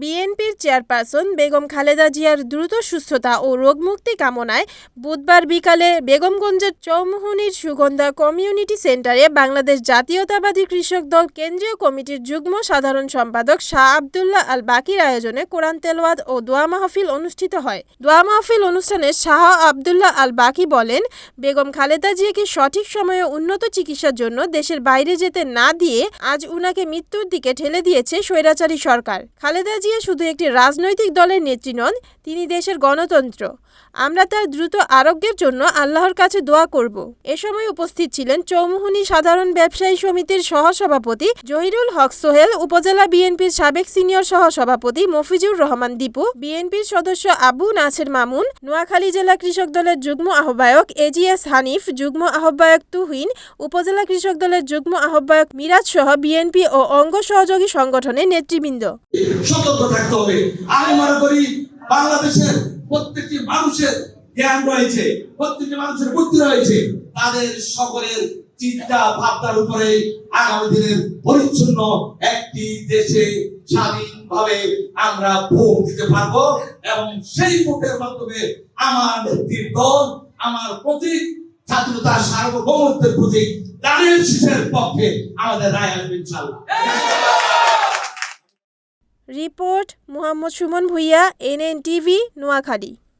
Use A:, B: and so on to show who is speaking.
A: বিএনপির চেয়ারপারসন বেগম খালেদা জিয়ার দ্রুত সুস্থতা ও রোগমুক্তি কামনায় বুধবার বিকালে বেগমগঞ্জের চৌমুহনীর সুগন্ধা কমিউনিটি সেন্টারে বাংলাদেশ জাতীয়তাবাদী কৃষক দল কেন্দ্রীয় কমিটির যুগ্ম সাধারণ সম্পাদক শাহ আবদুল্লাহ আল বাকির আয়োজনে কোরআন তেলাওয়াত ও দোয়া মাহফিল অনুষ্ঠিত হয়। দোয়া মাহফিল অনুষ্ঠানে শাহ আবদুল্লাহ আল বাকি বলেন, বেগম খালেদা জিয়াকে সঠিক সময়ে উন্নত চিকিৎসার জন্য দেশের বাইরে যেতে না দিয়ে আজ উনাকে মৃত্যুর দিকে ঠেলে দিয়েছে স্বৈরাচারী সরকার। খালেদা জিয়া শুধু একটি রাজনৈতিক দলের নেত্রী নন, তিনি দেশের গণতন্ত্র। আমরা তার দ্রুত আরোগ্যের জন্য আল্লাহর কাছে দোয়া করব। এ সময় উপস্থিত ছিলেন চৌমুহনী সাধারণ ব্যবসায়ী সমিতির সহসভাপতি জহিরুল হক সোহেল, উপজেলা বিএনপির সাবেক সিনিয়র সহসভাপতি মফিজুর রহমান দীপু, বিএনপির সদস্য আবু নাছের মামুন, নোয়াখালী জেলা কৃষক দলের যুগ্ম আহ্বায়ক এজিএস হানিফ, যুগ্ম আহ্বায়ক তুহিন, উপজেলা কৃষক দলের যুগ্ম আহ্বায়ক মিরাজ সহ বিএনপি ও অঙ্গ সহযোগী সংগঠনের নেতৃবৃন্দ।
B: সতর্ক থাকতে হবে। আমি মনে করি বাংলাদেশের প্রত্যেকটি মানুষের জ্ঞান রয়েছে, প্রত্যেকটি মানুষের বুদ্ধি রয়েছে, তাদের সকলের চিন্তা ভাবনার উপরে আগামী দিনের পরিচ্ছন্ন একটি দেশে স্বাধীনভাবে আমরা ভোট দিতে পারবো এবং সেই ভোটের মাধ্যমে আমার নেত্রীর দল, আমার প্রতীক, স্বাধীনতা সার্বভৌমত্বের প্রতীক দাঁড়িয়ে শীষের পক্ষে আমাদের রায় আসবে ইনশাআল্লাহ।
A: Report Mohammad Suman Bhuiyan, NNTV, Noakhali.